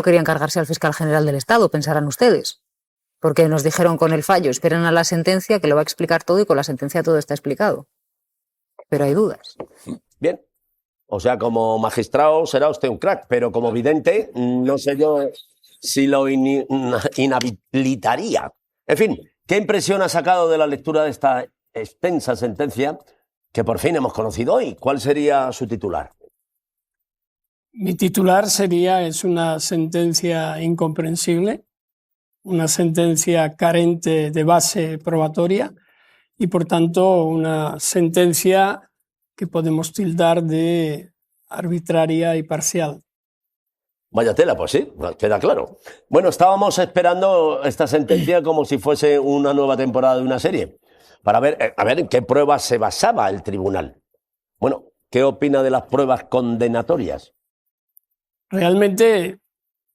querían cargarse al fiscal general del Estado, pensarán ustedes. Porque nos dijeron con el fallo, esperen a la sentencia que lo va a explicar todo y con la sentencia todo está explicado. Pero hay dudas. Bien. O sea, como magistrado será usted un crack, pero como vidente no sé yo si lo inhabilitaría. En fin, ¿qué impresión ha sacado de la lectura de esta extensa sentencia que por fin hemos conocido hoy? ¿Cuál sería su titular? Mi titular es una sentencia incomprensible, una sentencia carente de base probatoria y, por tanto, una sentencia que podemos tildar de arbitraria y parcial. Vaya tela, pues sí, queda claro. Bueno, estábamos esperando esta sentencia como si fuese una nueva temporada de una serie, para ver, a ver en qué pruebas se basaba el tribunal. Bueno, ¿qué opina de las pruebas condenatorias? Realmente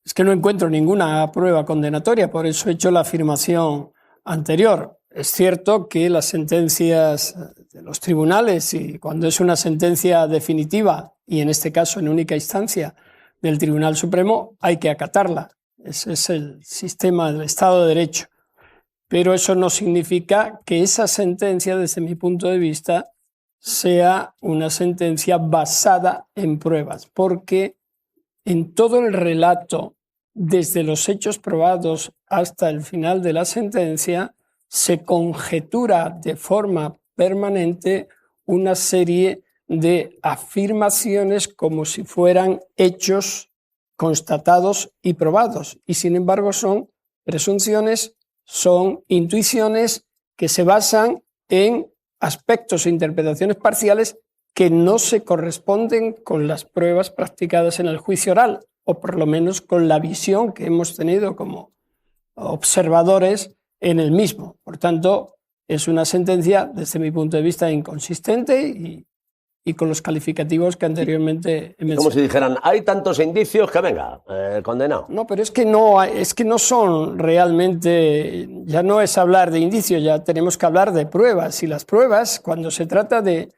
es que no encuentro ninguna prueba condenatoria, por eso he hecho la afirmación anterior. Es cierto que las sentencias de los tribunales, y cuando es una sentencia definitiva, y en este caso en única instancia del Tribunal Supremo, hay que acatarla. Ese es el sistema del Estado de Derecho. Pero eso no significa que esa sentencia, desde mi punto de vista, sea una sentencia basada en pruebas, porque en todo el relato, desde los hechos probados hasta el final de la sentencia, se conjetura de forma permanente una serie de afirmaciones como si fueran hechos constatados y probados. Y sin embargo son presunciones, son intuiciones que se basan en aspectos e interpretaciones parciales que no se corresponden con las pruebas practicadas en el juicio oral, o por lo menos con la visión que hemos tenido como observadores en el mismo. Por tanto, es una sentencia, desde mi punto de vista, inconsistente y con los calificativos que anteriormente he mencionado. Como si dijeran, hay tantos indicios que venga, condenado. No, pero es que no son realmente, ya no es hablar de indicios, ya tenemos que hablar de pruebas. Y las pruebas, cuando se trata de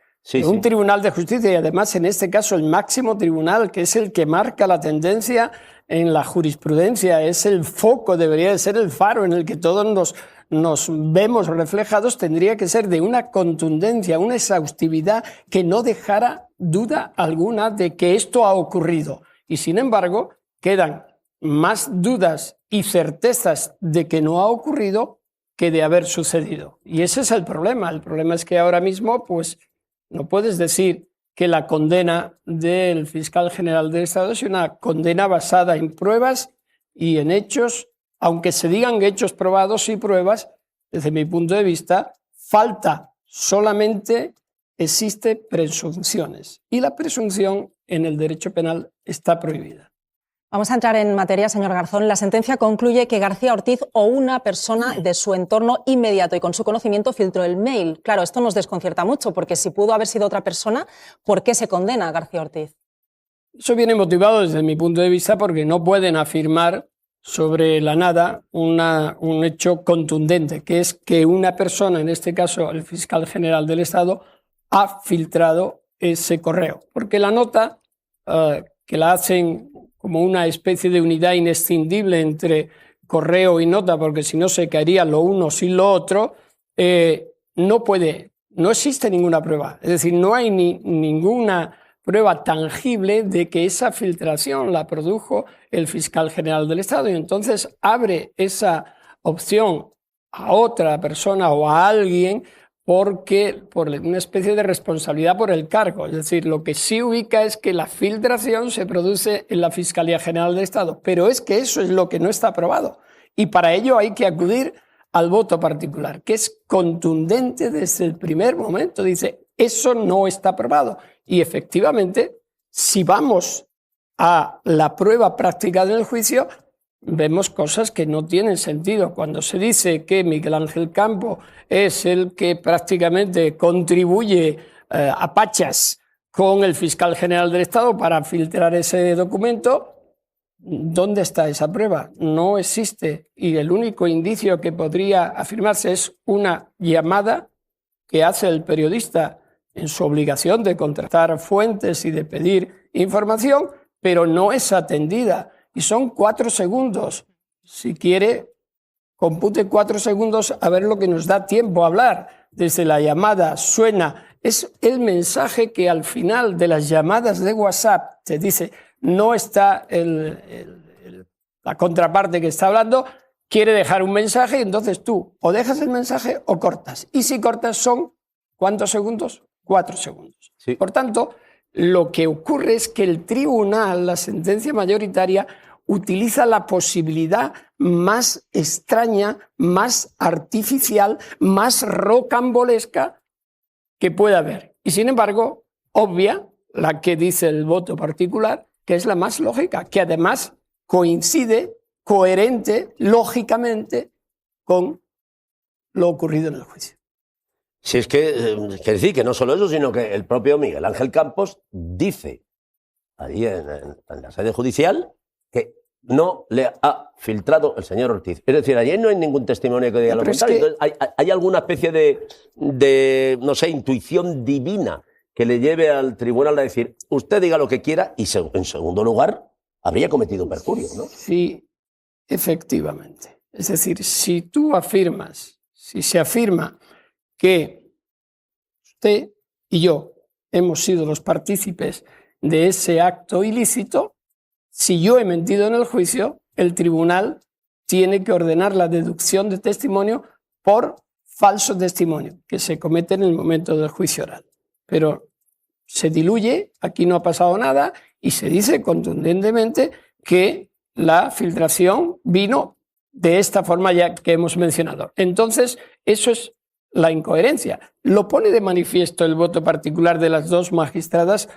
un tribunal de justicia, y además en este caso el máximo tribunal, que es el que marca la tendencia en la jurisprudencia, es el foco, debería de ser el faro en el que todos nos vemos reflejados, tendría que ser de una contundencia, una exhaustividad que no dejara duda alguna de que esto ha ocurrido. Y sin embargo, quedan más dudas y certezas de que no ha ocurrido que de haber sucedido. Y ese es el problema. El problema es que ahora mismo, pues, no puedes decir que la condena del fiscal general del Estado es una condena basada en pruebas y en hechos, aunque se digan hechos probados y pruebas, desde mi punto de vista, solamente existe presunciones. Y la presunción en el derecho penal está prohibida. Vamos a entrar en materia, señor Garzón. La sentencia concluye que García Ortiz o una persona de su entorno inmediato y con su conocimiento filtró el mail. Claro, esto nos desconcierta mucho, porque si pudo haber sido otra persona, ¿por qué se condena a García Ortiz? Eso viene motivado desde mi punto de vista porque no pueden afirmar sobre la nada un hecho contundente, que es que una persona, en este caso el fiscal general del Estado, ha filtrado ese correo. Porque la nota, que la hacen como una especie de unidad inescindible entre correo y nota, porque si no se caería lo uno sin lo otro, no existe ninguna prueba. Es decir, no hay ninguna prueba tangible de que esa filtración la produjo el fiscal general del Estado, y entonces abre esa opción a otra persona o a alguien por una especie de responsabilidad por el cargo. Es decir, lo que sí ubica es que la filtración se produce en la Fiscalía General del Estado, pero es que eso es lo que no está aprobado. Y para ello hay que acudir al voto particular, que es contundente desde el primer momento. Dice, eso no está aprobado. Y efectivamente, si vamos a la prueba practicada en el juicio, vemos cosas que no tienen sentido. Cuando se dice que Miguel Ángel Campo es el que prácticamente contribuye a pachas con el fiscal general del Estado para filtrar ese documento, ¿dónde está esa prueba? No existe. Y el único indicio que podría afirmarse es una llamada que hace el periodista en su obligación de contratar fuentes y de pedir información, pero no es atendida. y son 4 segundos. Si quiere, compute 4 segundos a ver lo que nos da tiempo a hablar. Desde la llamada suena, es el mensaje que al final de las llamadas de WhatsApp te dice, no está la contraparte que está hablando, quiere dejar un mensaje y entonces tú o dejas el mensaje o cortas. Y si cortas son, ¿cuántos segundos? 4 segundos. Sí. Por tanto, lo que ocurre es que el tribunal, la sentencia mayoritaria, utiliza la posibilidad más extraña, más artificial, más rocambolesca que pueda haber. Y sin embargo, obvia la que dice el voto particular, que es la más lógica, que además coincide, coherente, lógicamente, con lo ocurrido en el juicio. Si es que, quiere decir que no solo eso, sino que el propio Miguel Ángel Campos dice allí en la sede judicial que no le ha filtrado el señor Ortiz. Es decir, allí no hay ningún testimonio que diga lo contrario. Entonces, ¿hay alguna especie de, no sé, intuición divina que le lleve al tribunal a decir, usted diga lo que quiera y, en segundo lugar, habría cometido perjurio, ¿no? Sí, efectivamente. Es decir, si tú afirmas, si se afirma que usted y yo hemos sido los partícipes de ese acto ilícito, si yo he mentido en el juicio, el tribunal tiene que ordenar la deducción de testimonio por falso testimonio que se comete en el momento del juicio oral. Pero se diluye, aquí no ha pasado nada y se dice contundentemente que la filtración vino de esta forma ya que hemos mencionado. Entonces, eso es la incoherencia. Lo pone de manifiesto el voto particular de las dos magistradas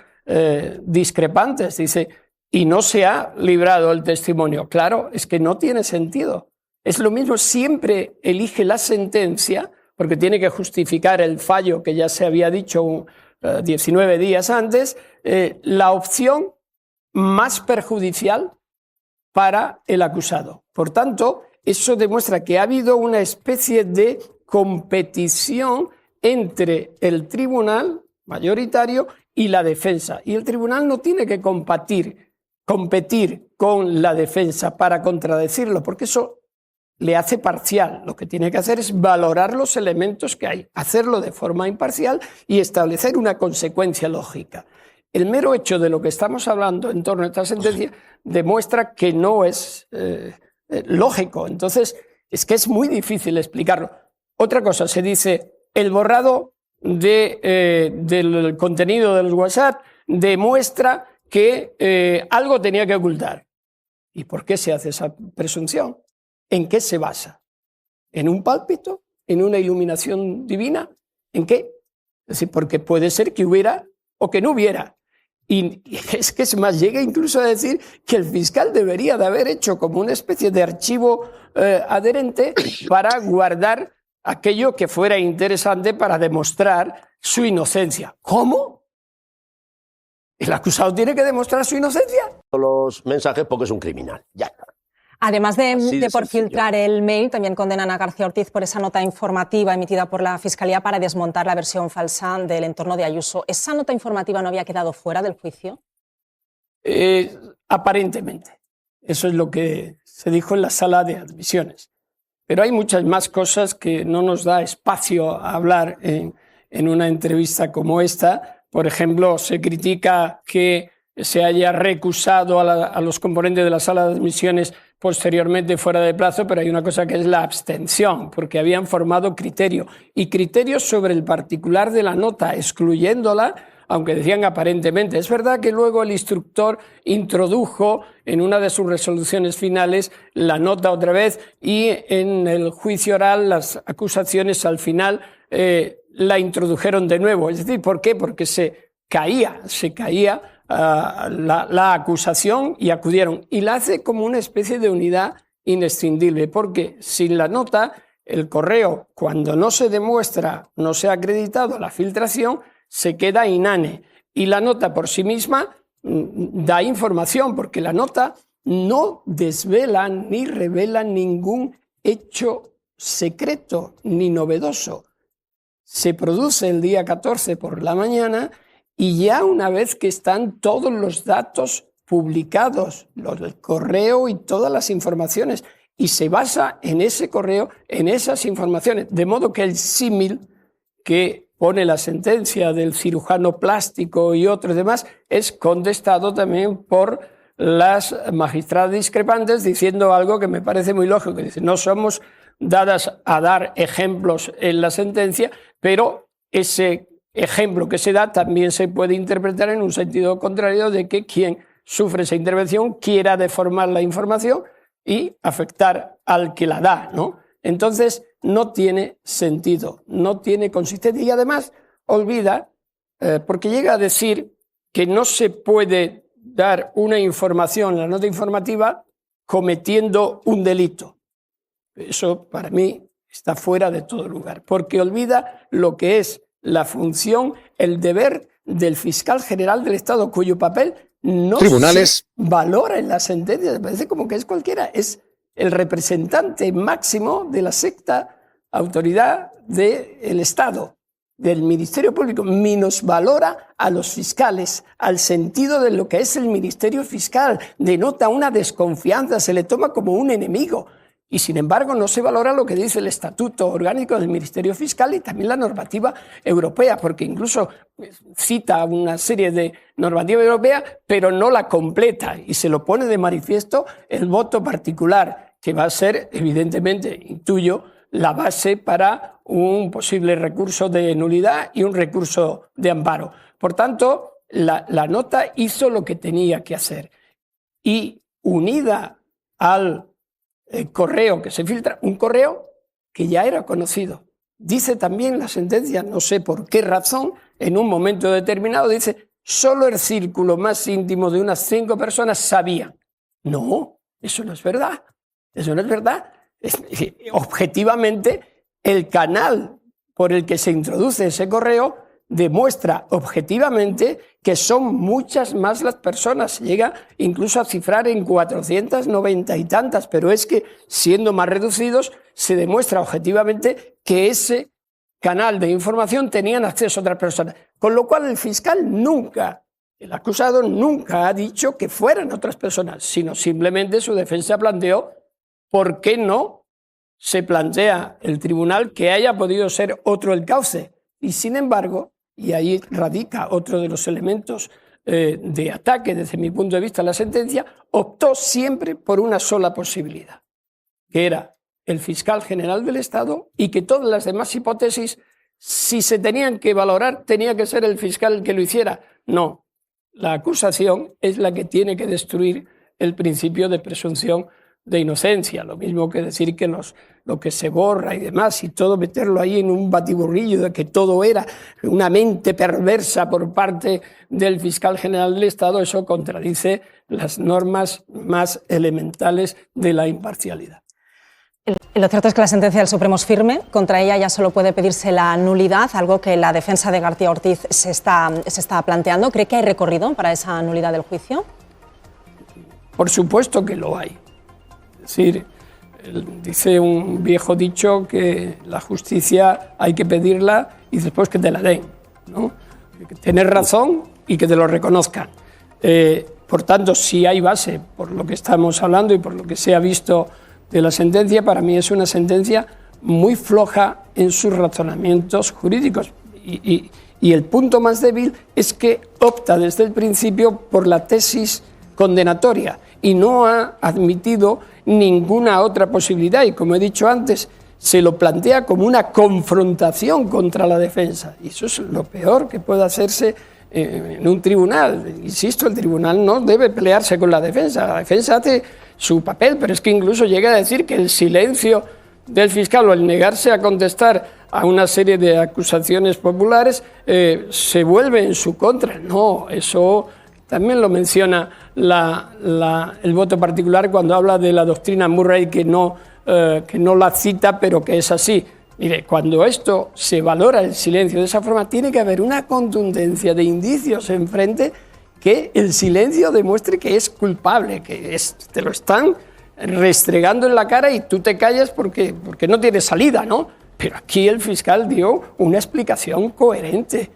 discrepantes. Dice, y no se ha librado el testimonio. Claro, es que no tiene sentido. Es lo mismo, siempre elige la sentencia, porque tiene que justificar el fallo que ya se había dicho 19 días antes, la opción más perjudicial para el acusado. Por tanto, eso demuestra que ha habido una especie de competición entre el tribunal mayoritario y la defensa. Y el tribunal no tiene que competir con la defensa para contradecirlo, porque eso le hace parcial. Lo que tiene que hacer es valorar los elementos que hay, hacerlo de forma imparcial y establecer una consecuencia lógica. El mero hecho de lo que estamos hablando en torno a esta sentencia demuestra que no es lógico. Entonces, es que es muy difícil explicarlo. Otra cosa, se dice, el borrado del contenido de los WhatsApp demuestra que algo tenía que ocultar. ¿Y por qué se hace esa presunción? ¿En qué se basa? ¿En un pálpito? ¿En una iluminación divina? ¿En qué? Es decir, porque puede ser que hubiera o que no hubiera. Y es que es más, llega incluso a decir que el fiscal debería de haber hecho como una especie de archivo adherente para guardar aquello que fuera interesante para demostrar su inocencia. ¿Cómo? ¿El acusado tiene que demostrar su inocencia? Los mensajes porque es un criminal. Ya está. Además de por sencillo. filtrar el mail, también condenan a García Ortiz por esa nota informativa emitida por la Fiscalía para desmontar la versión falsa del entorno de Ayuso. ¿Esa nota informativa no había quedado fuera del juicio? Aparentemente. Eso es lo que se dijo en la sala de admisiones. Pero hay muchas más cosas que no nos da espacio a hablar en una entrevista como esta. Por ejemplo, se critica que se haya recusado a los componentes de la sala de admisiones posteriormente fuera de plazo, pero hay una cosa que es la abstención, porque habían formado criterio, y criterios sobre el particular de la nota, excluyéndola, aunque decían aparentemente. Es verdad que luego el instructor introdujo en una de sus resoluciones finales la nota otra vez, y en el juicio oral las acusaciones al final la introdujeron de nuevo. Es decir, ¿por qué? Porque se caía la acusación y acudieron. Y la hace como una especie de unidad inescindible, porque sin la nota, el correo, cuando no se demuestra, no se ha acreditado la filtración, se queda inane. Y la nota por sí misma da información, porque la nota no desvela ni revela ningún hecho secreto ni novedoso. Se produce el día 14 por la mañana y ya una vez que están todos los datos publicados, los del correo y todas las informaciones, y se basa en ese correo, en esas informaciones, de modo que el símil que pone la sentencia del cirujano plástico y otros demás es contestado también por las magistradas discrepantes, diciendo algo que me parece muy lógico, que dice, no somos dadas a dar ejemplos en la sentencia, pero ese ejemplo que se da también se puede interpretar en un sentido contrario, de que quien sufre esa intervención quiera deformar la información y afectar al que la da, ¿no? Entonces no tiene sentido, no tiene consistencia, y además olvida, porque llega a decir que no se puede dar una información, la nota informativa, cometiendo un delito. Eso para mí está fuera de todo lugar, porque olvida lo que es la función, el deber del fiscal general del Estado, cuyo papel no se valora en la sentencia. Me parece como que es cualquiera, es el representante máximo de la sexta autoridad del Estado, del Ministerio Público. Minusvalora a los fiscales, al sentido de lo que es el Ministerio Fiscal, denota una desconfianza, se le toma como un enemigo. Y sin embargo no se valora lo que dice el Estatuto Orgánico del Ministerio Fiscal y también la normativa europea, porque incluso cita una serie de normativa europea, pero no la completa, y se lo pone de manifiesto el voto particular, que va a ser, evidentemente, intuyo, la base para un posible recurso de nulidad y un recurso de amparo. Por tanto, la nota hizo lo que tenía que hacer, y unida al correo que se filtra, un correo que ya era conocido. Dice también la sentencia, no sé por qué razón, en un momento determinado dice, solo el círculo más íntimo de unas 5 personas sabían. No, eso no es verdad. Eso no es verdad. Objetivamente, el canal por el que se introduce ese correo demuestra objetivamente que son muchas más las personas, llega incluso a cifrar en 490 y tantas, pero es que, siendo más reducidos, se demuestra objetivamente que ese canal de información tenían acceso a otras personas, con lo cual el fiscal nunca, el acusado nunca ha dicho que fueran otras personas, sino simplemente su defensa planteó por qué no se plantea el tribunal que haya podido ser otro el cauce, y sin embargo, y ahí radica otro de los elementos de ataque desde mi punto de vista a la sentencia, optó siempre por una sola posibilidad, que era el fiscal general del Estado, y que todas las demás hipótesis, si se tenían que valorar, tenía que ser el fiscal el que lo hiciera. No, la acusación es la que tiene que destruir el principio de presunción de inocencia, lo mismo que decir que lo que se borra y demás, y todo meterlo ahí en un batiburrillo de que todo era una mente perversa por parte del fiscal general del Estado, eso contradice las normas más elementales de la imparcialidad. Lo cierto es que la sentencia del Supremo es firme, contra ella ya solo puede pedirse la nulidad, algo que la defensa de García Ortiz se está planteando. ¿Cree que hay recorrido para esa nulidad del juicio? Por supuesto que lo hay. Es decir, dice un viejo dicho que la justicia hay que pedirla y después que te la den, ¿no? Tener razón y que te lo reconozcan. Por tanto, si hay base por lo que estamos hablando y por lo que se ha visto de la sentencia, para mí es una sentencia muy floja en sus razonamientos jurídicos. Y el punto más débil es que opta desde el principio por la tesis condenatoria y no ha admitido ninguna otra posibilidad, y como he dicho antes, se lo plantea como una confrontación contra la defensa, y eso es lo peor que puede hacerse en un tribunal. Insisto, el tribunal no debe pelearse con la defensa hace su papel, pero es que incluso llega a decir que el silencio del fiscal o el negarse a contestar a una serie de acusaciones populares se vuelve en su contra. No, eso también lo menciona el voto particular cuando habla de la doctrina Murray, que no la cita, pero que es así. Mire, cuando esto se valora el silencio de esa forma, tiene que haber una contundencia de indicios enfrente que el silencio demuestre que es culpable, que te lo están restregando en la cara y tú te callas porque no tienes salida, ¿no? Pero aquí el fiscal dio una explicación coherente.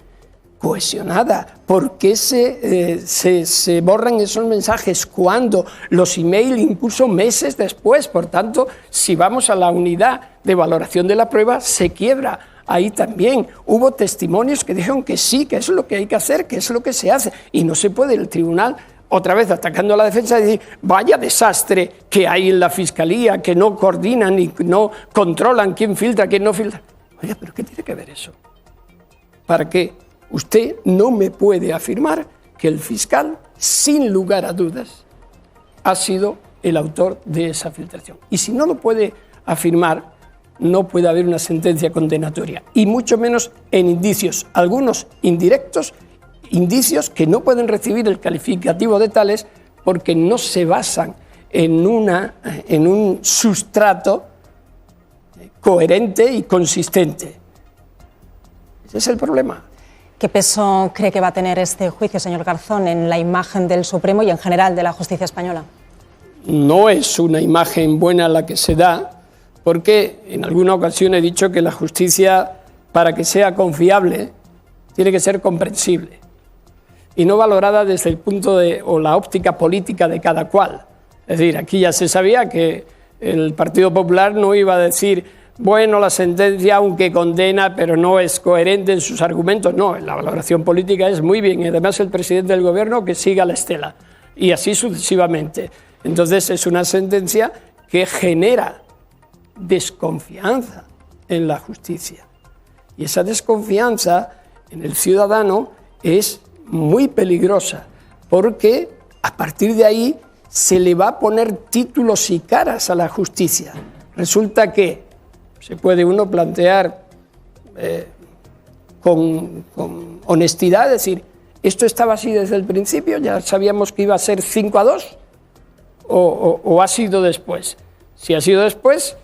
cohesionada. ¿Por qué se borran esos mensajes cuando los emails incluso meses después? Por tanto, si vamos a la unidad de valoración de la prueba, se quiebra. Ahí también hubo testimonios que dijeron que sí, que es lo que hay que hacer, que es lo que se hace. Y no se puede el tribunal, otra vez atacando a la defensa, decir, vaya desastre que hay en la Fiscalía, que no coordinan y no controlan quién filtra, quién no filtra. Oye, ¿pero qué tiene que ver eso? ¿Para qué? Usted no me puede afirmar que el fiscal, sin lugar a dudas, ha sido el autor de esa filtración. Y si no lo puede afirmar, no puede haber una sentencia condenatoria, y mucho menos en indicios, algunos indirectos, indicios que no pueden recibir el calificativo de tales porque no se basan en un sustrato coherente y consistente. Ese es el problema. ¿Qué peso cree que va a tener este juicio, señor Garzón, en la imagen del Supremo y en general de la justicia española? No es una imagen buena la que se da, porque en alguna ocasión he dicho que la justicia, para que sea confiable, tiene que ser comprensible y no valorada desde el punto o la óptica política de cada cual. Es decir, aquí ya se sabía que el Partido Popular no iba a decir, bueno, la sentencia, aunque condena, pero no es coherente en sus argumentos. No, la valoración política es muy bien, y además el presidente del gobierno que siga la estela, y así sucesivamente. Entonces es una sentencia que genera desconfianza en la justicia. Y esa desconfianza en el ciudadano es muy peligrosa, porque a partir de ahí se le va a poner títulos y caras a la justicia. Resulta que se puede uno plantear con honestidad, decir, ¿esto estaba así desde el principio? ¿Ya sabíamos que iba a ser 5-2? ¿O ha sido después? Si ha sido después,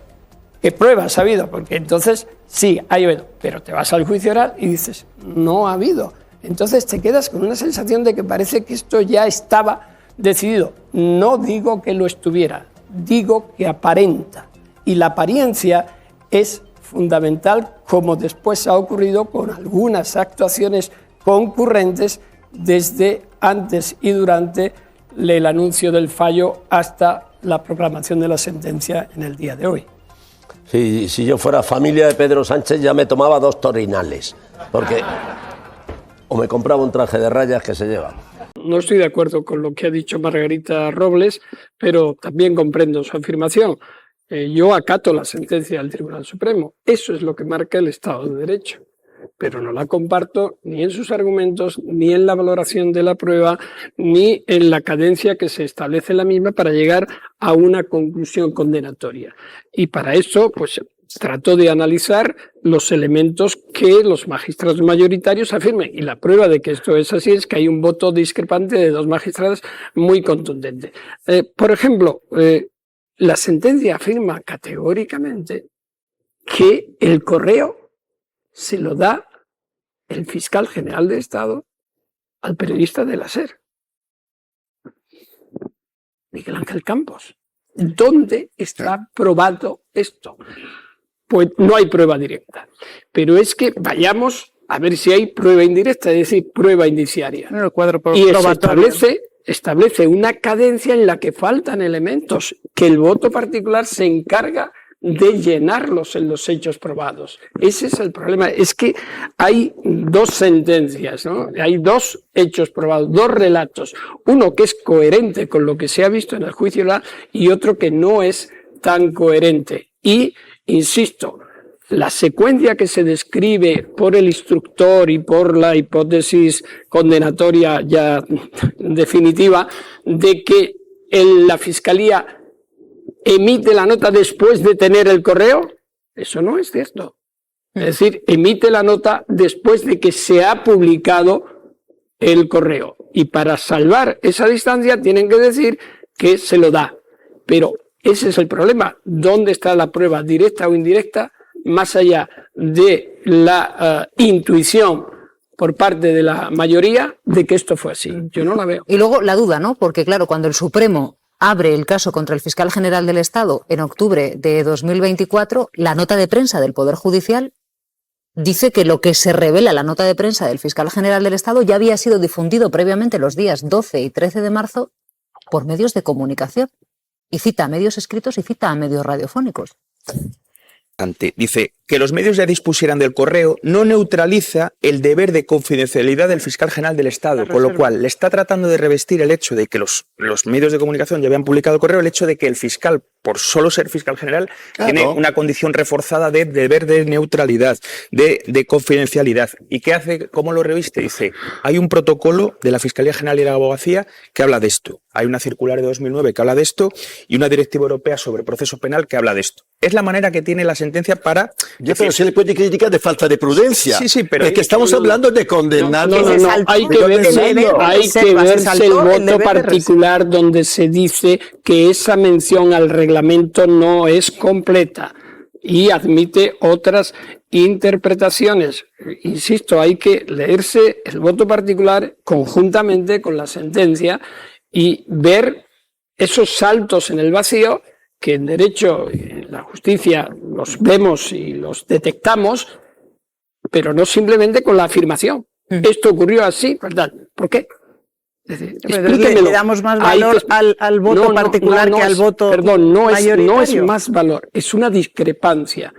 ¿qué pruebas ha habido? Porque entonces sí, ha habido, pero te vas al juicio oral y dices, no ha habido. Entonces te quedas con una sensación de que parece que esto ya estaba decidido. No digo que lo estuviera, digo que aparenta. Y la apariencia es fundamental, como después ha ocurrido con algunas actuaciones concurrentes desde antes y durante el anuncio del fallo hasta la proclamación de la sentencia en el día de hoy. Si yo fuera familia de Pedro Sánchez ya me tomaba 2 torinales, porque o me compraba un traje de rayas que se lleva. No estoy de acuerdo con lo que ha dicho Margarita Robles, pero también comprendo su afirmación. Yo acato la sentencia del Tribunal Supremo. Eso es lo que marca el Estado de Derecho. Pero no la comparto ni en sus argumentos, ni en la valoración de la prueba, ni en la cadencia que se establece en la misma para llegar a una conclusión condenatoria. Y para eso, pues, trato de analizar los elementos que los magistrados mayoritarios afirmen. Y la prueba de que esto es así es que hay un voto discrepante de 2 magistrados muy contundente. Por ejemplo, la sentencia afirma categóricamente que el correo se lo da el fiscal general de Estado al periodista de la SER, Miguel Ángel Campos. ¿Dónde está probado esto? Pues no hay prueba directa. Pero es que vayamos a ver si hay prueba indirecta, es decir, prueba indiciaria. El cuadro y establece una cadencia en la que faltan elementos que el voto particular se encarga de llenarlos en los hechos probados. Ese es el problema. Es que hay 2 sentencias, ¿no? Hay 2 hechos probados, 2 relatos. Uno que es coherente con lo que se ha visto en el juicio oral y otro que no es tan coherente. Y, insisto, la secuencia que se describe por el instructor y por la hipótesis condenatoria ya definitiva de que la Fiscalía emite la nota después de tener el correo, eso no es cierto. Es decir, emite la nota después de que se ha publicado el correo. Y para salvar esa distancia tienen que decir que se lo da. Pero ese es el problema. ¿Dónde está la prueba directa o indirecta? Más allá de la intuición por parte de la mayoría de que esto fue así. Yo no la veo. Y luego la duda, ¿no? Porque claro, cuando el Supremo abre el caso contra el fiscal general del Estado en octubre de 2024, la nota de prensa del Poder Judicial dice que lo que se revela en la nota de prensa del fiscal general del Estado ya había sido difundido previamente los días 12 y 13 de marzo por medios de comunicación. Y cita a medios escritos y cita a medios radiofónicos. Dice que los medios ya dispusieran del correo no neutraliza el deber de confidencialidad del fiscal general del Estado, con lo cual le está tratando de revestir el hecho de que los medios de comunicación ya habían publicado el correo, el hecho de que el fiscal, por solo ser fiscal general, tiene una condición reforzada de deber de neutralidad, de confidencialidad. ¿Y qué hace? ¿Cómo lo reviste? Dice, hay un protocolo de la Fiscalía General y la Abogacía que habla de esto. Hay una circular de 2009 que habla de esto y una directiva europea sobre proceso penal que habla de esto. Es la manera que tiene la sentencia para... Pero se le puede criticar de falta de prudencia. Sí, pero es que estamos hablando de condenar. Hay que verse el voto particular donde se dice que esa mención al reglamento no es completa y admite otras interpretaciones. Insisto, hay que leerse el voto particular conjuntamente con la sentencia y ver esos saltos en el vacío que en derecho y en la justicia los vemos y los detectamos, pero no simplemente con la afirmación. Esto ocurrió así, ¿verdad? ¿Por qué? Le damos más valor al voto particular que al voto mayoritario. No es más valor, es una discrepancia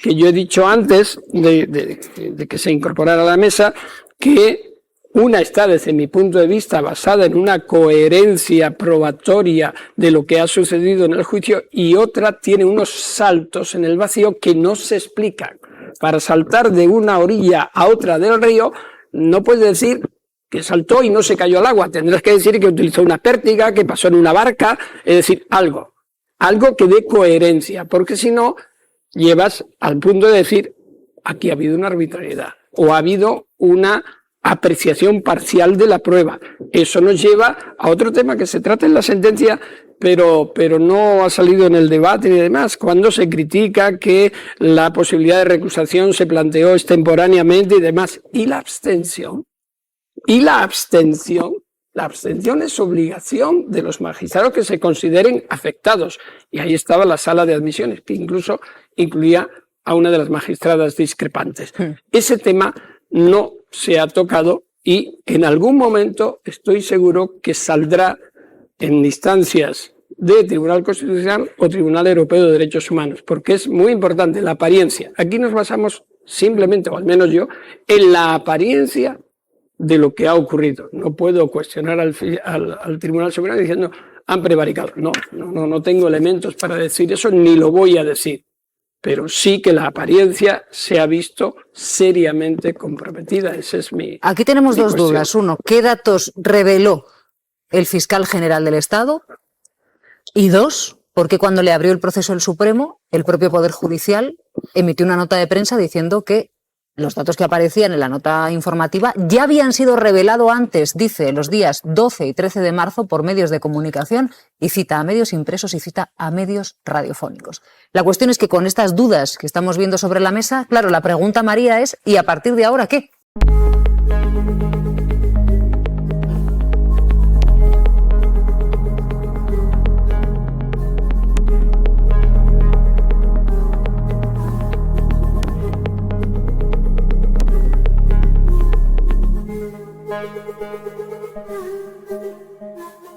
que yo he dicho antes de que se incorporara a la mesa, que una está, desde mi punto de vista, basada en una coherencia probatoria de lo que ha sucedido en el juicio y otra tiene unos saltos en el vacío que no se explican. Para saltar de una orilla a otra del río, no puedes decir que saltó y no se cayó al agua. Tendrás que decir que utilizó una pértiga, que pasó en una barca, es decir, algo que dé coherencia, porque si no, llevas al punto de decir, aquí ha habido una arbitrariedad o ha habido una apreciación parcial de la prueba. Eso nos lleva a otro tema que se trata en la sentencia, pero no ha salido en el debate ni demás, cuando se critica que la posibilidad de recusación se planteó extemporáneamente y demás. ¿Y la abstención? La abstención es obligación de los magistrados que se consideren afectados. Y ahí estaba la sala de admisiones, que incluso incluía a una de las magistradas discrepantes. Ese tema no se ha tocado y en algún momento estoy seguro que saldrá en instancias de Tribunal Constitucional o Tribunal Europeo de Derechos Humanos, porque es muy importante la apariencia. Aquí nos basamos simplemente, o al menos yo, en la apariencia de lo que ha ocurrido. No puedo cuestionar al Tribunal Supremo diciendo han prevaricado. No tengo elementos para decir eso, ni lo voy a decir. Pero sí que la apariencia se ha visto seriamente comprometida. Ese es mi... Aquí tenemos dos cuestión. dudas. Uno, ¿qué datos reveló el fiscal general del Estado? Y dos, ¿por qué cuando le abrió el proceso el Supremo, el propio Poder Judicial emitió una nota de prensa diciendo que los datos que aparecían en la nota informativa ya habían sido revelados antes, dice, los días 12 y 13 de marzo por medios de comunicación, y cita a medios impresos y cita a medios radiofónicos? La cuestión es que con estas dudas que estamos viendo sobre la mesa, claro, la pregunta, María, es ¿y a partir de ahora qué?